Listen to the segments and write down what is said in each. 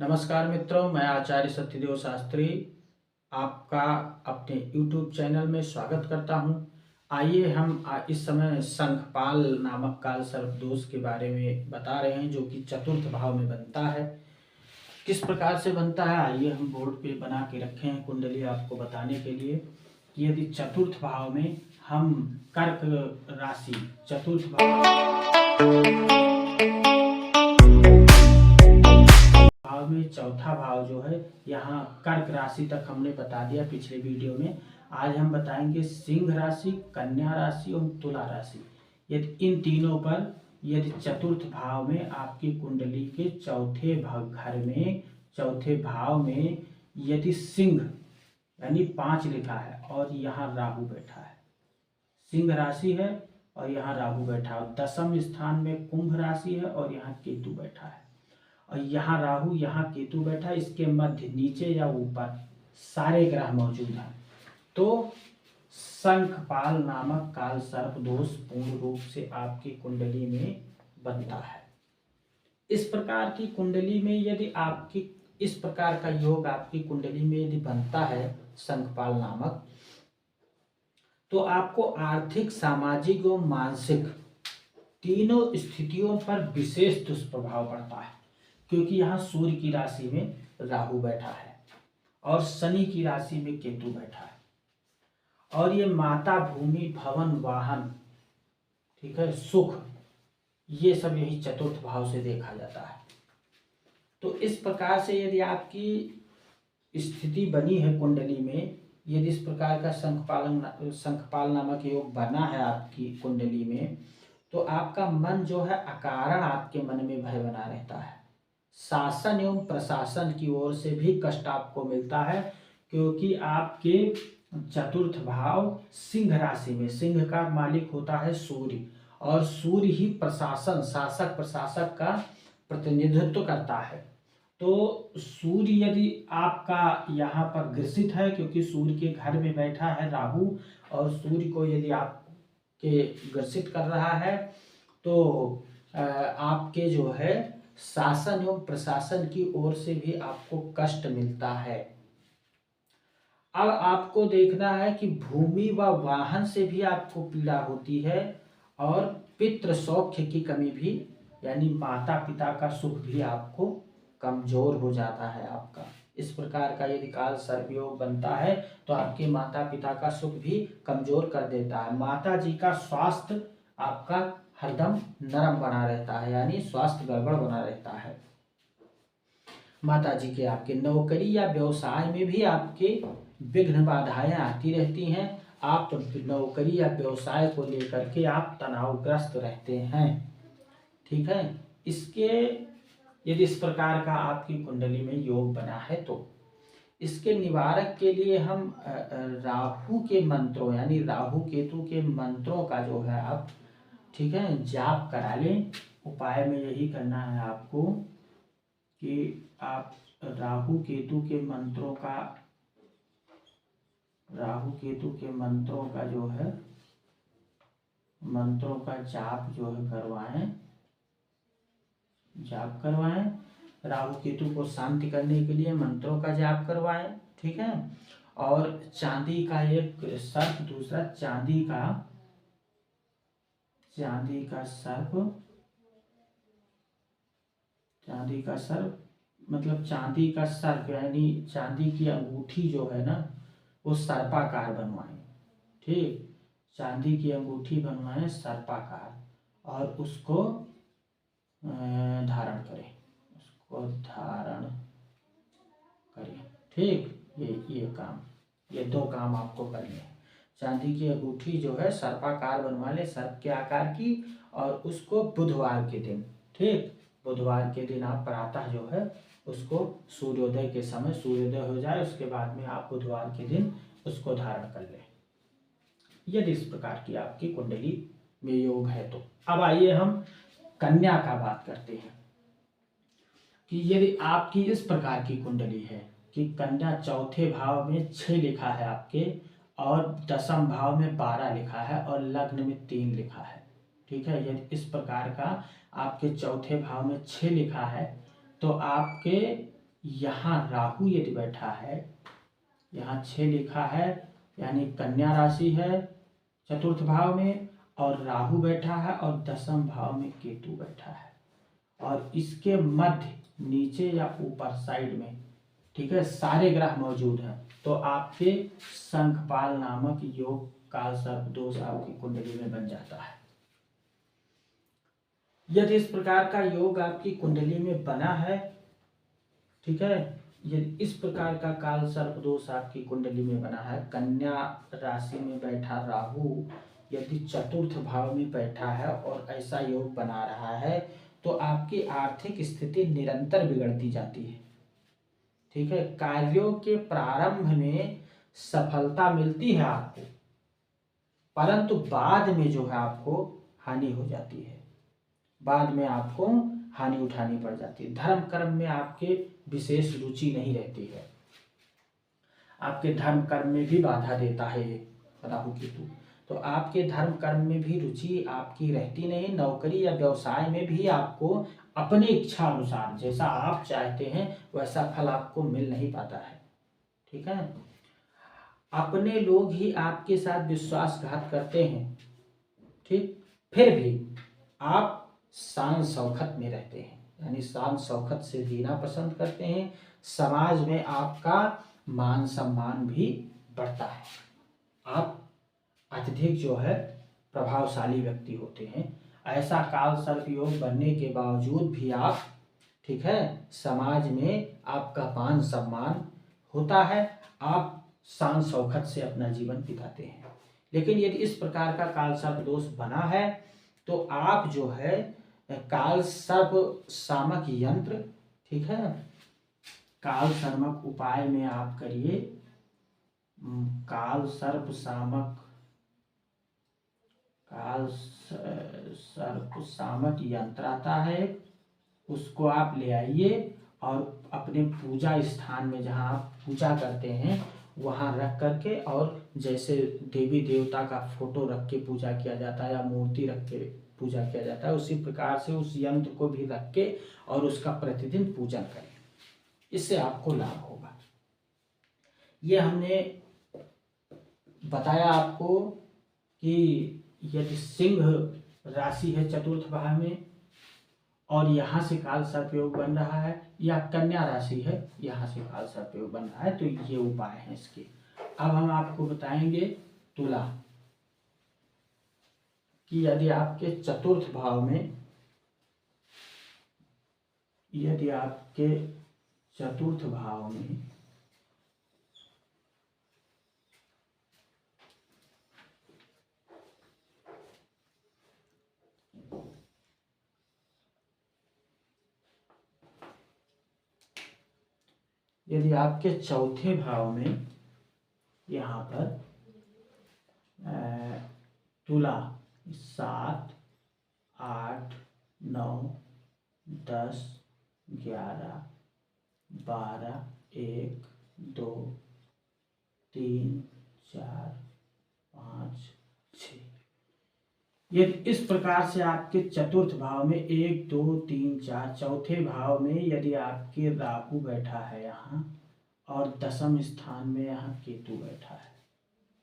नमस्कार मित्रों, मैं आचार्य सत्यदेव शास्त्री आपका अपने YouTube चैनल में स्वागत करता हूं। आइए हम इस समय शंखपाल नामक काल सर्प दोष के बारे में बता रहे हैं, जो कि चतुर्थ भाव में बनता है। किस प्रकार से बनता है आइए हम बोर्ड पे बना के रखे हैं कुंडली आपको बताने के लिए कि यदि चतुर्थ भाव में हम कर्क राशि चतुर्थ भाव में चौथा भाव जो है, यहाँ कर्क राशि तक हमने बता दिया पिछले वीडियो में। आज हम बताएंगे सिंह राशि, कन्या राशि और तुला राशि। यदि इन तीनों पर यदि चतुर्थ भाव में आपकी कुंडली के चौथे भाव घर में चौथे भाव में यदि सिंह यानी 5 लिखा है और यहाँ राहु बैठा है, सिंह राशि है और यहाँ राहु बैठा है, दसम स्थान में कुंभ राशि है और यहाँ केतु बैठा है, और यहाँ राहु यहाँ केतु बैठा, इसके मध्य नीचे या ऊपर सारे ग्रह मौजूद हैं, तो शंखपाल नामक काल सर्प दोष पूर्ण रूप से आपकी कुंडली में बनता है। इस प्रकार की कुंडली में यदि आपकी इस प्रकार का योग आपकी कुंडली में यदि बनता है शंखपाल नामक, तो आपको आर्थिक, सामाजिक और मानसिक तीनों स्थितियों पर विशेष दुष्प्रभाव पड़ता है, क्योंकि यहाँ सूर्य की राशि में राहु बैठा है और शनि की राशि में केतु बैठा है, और ये माता, भूमि, भवन, वाहन, ठीक है, सुख, ये सब यही चतुर्थ भाव से देखा जाता है। तो इस प्रकार से यदि आपकी स्थिति बनी है कुंडली में, यदि इस प्रकार का शंखपाल नामक योग बना है आपकी कुंडली में, तो आपका मन जो है अकारण आपके मन में भय बना रहता है। शासन एवं प्रशासन की ओर से भी कष्ट आपको मिलता है, क्योंकि आपके चतुर्थ भाव सिंह राशि में, सिंह का मालिक होता है सूर्य, और सूर्य ही प्रशासन, शासक, प्रशासक का प्रतिनिधित्व करता है। तो सूर्य यदि आपका यहाँ पर ग्रसित है, क्योंकि सूर्य के घर में बैठा है राहु, और सूर्य को यदि आपके ग्रसित कर रहा है, तो आपके जो है शासन एवं प्रशासन की ओर से भी आपको कष्ट मिलता है। अब आपको देखना है कि भूमि व वाहन से भी आपको पीड़ा होती है, और पितृ सौख्य की कमी भी, यानी माता पिता का सुख भी आपको कमजोर हो जाता है आपका। इस प्रकार का यदि काल सर्प योग बनता है, तो आपके माता पिता का सुख भी कमजोर कर देता है। माता जी का स्वास्थ्य आपका हरदम नरम बना रहता है, यानी स्वास्थ्य गड़बड़ बना रहता है। माता जी के आपके नौकरी या व्यवसाय में भी आपके विघ्न बाधाएं आती रहती हैं। आप नौकरी या व्यवसाय को लेकर के आप तनावग्रस्त रहते हैं, ठीक है। इसके यदि इस प्रकार का आपकी कुंडली में योग बना है, तो इसके निवारक के लिए हम राहु के मंत्रों, यानी राहु केतु के मंत्रों का जो है आप, ठीक है, जाप करा लें। उपाय में यही करना है आपको कि आप राहु केतु के मंत्रों का जो है मंत्रों का जाप जो है करवाएं। राहु केतु को शांति करने के लिए मंत्रों का जाप करवाएं, ठीक है। और चांदी का एक सर्प, दूसरा चांदी सर्प मतलब चांदी का सर्प, यानी चांदी की अंगूठी जो है ना, वो सर्पाकार बनवाएं, ठीक। चांदी की अंगूठी बनवाएं सर्पाकार, और उसको धारण करें, ठीक। ये 2 काम आपको करने हैं। चांदी की अंगूठी जो है सर्पाकार बनवा ले, सर्प के आकार की, और उसको बुधवार के दिन, ठीक, बुधवार के दिन आप प्रातः जो है उसको सूर्योदय के समय, सूर्योदय हो जाए उसके बाद में आप बुधवार के दिन उसको धारण कर लें, यदि इस प्रकार की आपकी कुंडली में योग है तो। अब आइए हम कन्या का बात करते हैं कि यदि आपकी इस प्रकार की कुंडली है कि कन्या चौथे भाव में 6 लिखा है आपके, और दसम भाव में 12 लिखा है, और लग्न में 3 लिखा है, ठीक है। यदि इस प्रकार का आपके चौथे भाव में 6 लिखा है, तो आपके यहाँ राहु यदि बैठा है, यहाँ 6 लिखा है, यानी कन्या राशि है चतुर्थ भाव में, और राहु बैठा है और दसम भाव में केतु बैठा है, और इसके मध्य नीचे या ऊपर साइड में, ठीक है, सारे ग्रह मौजूद हैं, तो आपके शंखपाल नामक योग काल सर्प दोष आपकी कुंडली में बन जाता है। यदि इस प्रकार का योग आपकी कुंडली में बना है, ठीक है, यदि इस प्रकार का काल सर्प दोष आपकी कुंडली में बना है, कन्या राशि में बैठा राहु यदि चतुर्थ भाव में बैठा है और ऐसा योग बना रहा है, तो आपकी आर्थिक स्थिति निरंतर बिगड़ती जाती है, ठीक है। कार्यों के प्रारंभ में सफलता मिलती है आपको, परंतु बाद में जो है आपको हानि हो जाती है, बाद में आपको हानि उठानी पड़ जाती है। धर्म कर्म में आपके विशेष रुचि नहीं रहती है, आपके धर्म कर्म में भी बाधा देता है ये राहु केतु, तो आपके धर्म कर्म में भी रुचि आपकी रहती नहीं। नौकरी या व्यवसाय में भी आपको अपनी इच्छा अनुसार जैसा आप चाहते हैं वैसा फल आपको मिल नहीं पाता है, ठीक है। अपने लोग ही आपके साथ विश्वासघात करते हैं, ठीक, फिर भी आप शान शौकत में रहते हैं, यानी शान शौकत से जीना पसंद करते हैं। समाज में आपका मान सम्मान भी बढ़ता है, आप अत्यधिक जो है प्रभावशाली व्यक्ति होते हैं। ऐसा काल सर्प योग बनने के बावजूद भी आप, ठीक है, समाज में आपका मान सम्मान होता है, आप शान शौकत से अपना जीवन बिताते हैं। लेकिन यदि इस प्रकार का काल सर्प दोष बना है, तो आप जो है काल सर्प शामक यंत्र, ठीक है, काल सर्मक उपाय में आप करिए, काल सर्प शामक, काल सर्प शामक यंत्र आता है, उसको आप ले आइए और अपने पूजा स्थान में जहाँ आप पूजा करते हैं वहाँ रख करके, और जैसे देवी देवता का फोटो रख के पूजा किया जाता है या मूर्ति रख के पूजा किया जाता है, उसी प्रकार से उस यंत्र को भी रख के और उसका प्रतिदिन पूजन करें, इससे आपको लाभ होगा। ये हमने बताया आपको कि यदि सिंह राशि है चतुर्थ भाव में और यहाँ से काल सर्प योग बन रहा है, या कन्या राशि है यहाँ से काल सर्प योग बन रहा है, तो ये उपाय हैं इसके। अब हम आपको बताएंगे तुला, कि यदि आपके चतुर्थ भाव में, यदि आपके चतुर्थ भाव में यदि आपके चौथे भाव में यहाँ पर तुला 7, 8, 9, 10, 11, 12, 1, 2, 3, 4, 5, 6, यदि इस प्रकार से आपके चतुर्थ भाव में 1, 2, 3, 4, चौथे भाव में यदि आपके राहु बैठा है यहाँ, और दसम स्थान में यहाँ केतु बैठा है,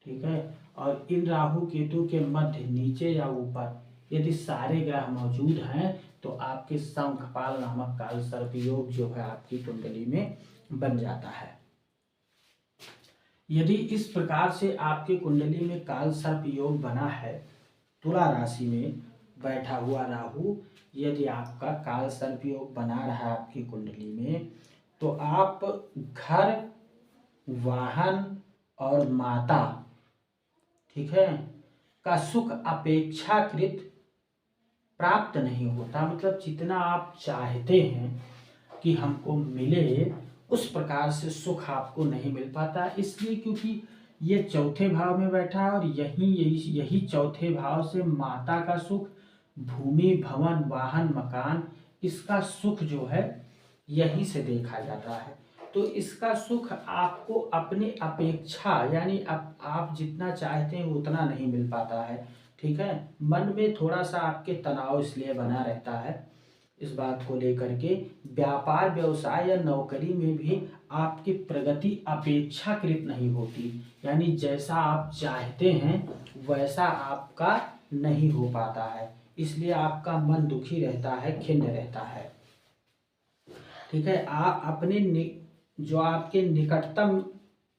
ठीक है, और इन राहु केतु के मध्य नीचे या ऊपर यदि सारे ग्रह मौजूद हैं, तो आपके शंखपाल नामक काल सर्प योग जो है आपकी कुंडली में बन जाता है। यदि इस प्रकार से आपकी कुंडली में काल सर्प योग बना है, तुला राशि में बैठा हुआ राहु यदि आपका काल सर्प योग बना रहा है आपकी कुंडली में, तो आप घर, वाहन और माता, ठीक है, का सुख अपेक्षाकृत प्राप्त नहीं होता। मतलब जितना आप चाहते हैं कि हमको मिले, उस प्रकार से सुख आपको नहीं मिल पाता, इसलिए क्योंकि ये चौथे भाव में बैठा है, और यही चौथे भाव से माता का सुख, भूमि, भवन, वाहन, मकान, इसका सुख जो है यहीं से देखा जाता है। तो इसका सुख आपको अपनी अपेक्षा, यानी आप जितना चाहते हैं उतना नहीं मिल पाता है, ठीक है। मन में थोड़ा सा आपके तनाव इसलिए बना रहता है, इस बात को लेकर के व्यापार व्यवसाय या नौकरी में भी आपकी प्रगति अपेक्षाकृत नहीं होती, यानी जैसा आप चाहते हैं वैसा आपका नहीं हो पाता है, इसलिए आपका मन दुखी रहता है, खिन्न रहता है। ठीक है, आप अपने जो आपके निकटतम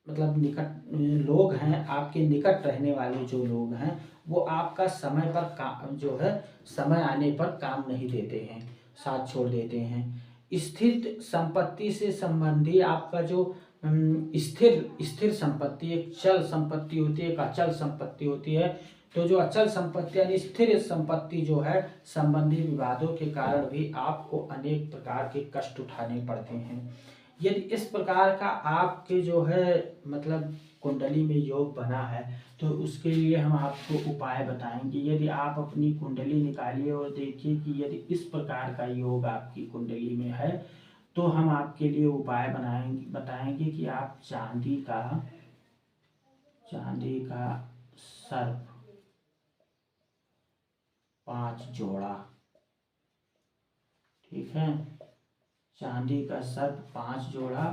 मतलब निकट लोग हैं, आपके निकट रहने वाले जो लोग हैं, वो आपका समय पर काम जो है समय आने पर काम नहीं देते हैं, साथ छोड़ देते हैं। स्थिर संपत्ति से संबंधी आपका जो स्थिर संपत्ति, एक चल संपत्ति होती है, एक अचल संपत्ति होती है। तो जो अचल संपत्ति यानी स्थिर संपत्ति जो है संबंधी विवादों के कारण भी आपको अनेक प्रकार के कष्ट उठाने पड़ते हैं। यदि इस प्रकार का आपके जो है मतलब कुंडली में योग बना है, तो उसके लिए हम आपको उपाय बताएंगे। यदि आप अपनी कुंडली निकालिए और देखिए कि यदि इस प्रकार का योग आपकी कुंडली में है, तो हम आपके लिए उपाय बताएंगे कि आप चांदी का सर्प 5 जोड़ा, ठीक है, चांदी का सर्प 5 जोड़ा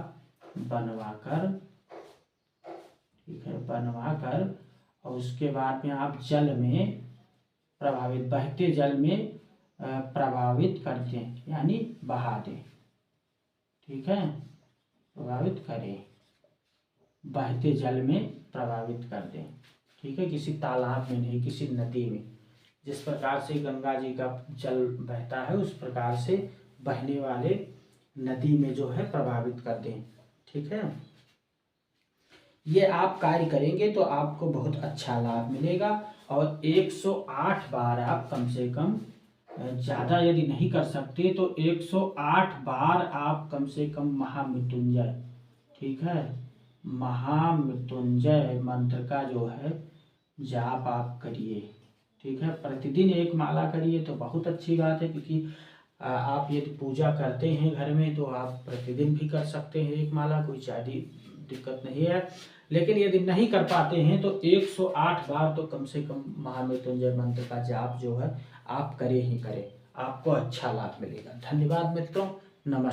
बनवाकर, ठीक है, बनवाकर और उसके बाद में आप जल में प्रभावित, बहते जल में प्रभावित कर दें, यानी बहा दें। ठीक है, प्रभावित करें, बहते जल में प्रभावित कर दें। ठीक है, किसी तालाब में नहीं, किसी नदी में, जिस प्रकार से गंगा जी का जल बहता है उस प्रकार से बहने वाले नदी में जो है प्रभावित कर दें। ठीक है, ये आप कार्य करेंगे तो आपको बहुत अच्छा लाभ मिलेगा। और 108 बार आप कम से कम, ज़्यादा यदि नहीं कर सकते तो 108 बार आप कम से कम महामृत्युंजय, ठीक है, महामृत्युंजय मंत्र का जो है जाप आप करिए। ठीक है, प्रतिदिन एक माला करिए तो बहुत अच्छी बात है, क्योंकि आप यदि पूजा करते हैं घर में तो आप प्रतिदिन भी कर सकते हैं एक माला, कोई ज़्यादा दिक्कत नहीं है। लेकिन यदि नहीं कर पाते हैं तो 108 बार तो कम से कम महामृत्युंजय मंत्र का जाप जो है आप करें ही करें, आपको अच्छा लाभ मिलेगा। धन्यवाद मित्रों, नमस्कार।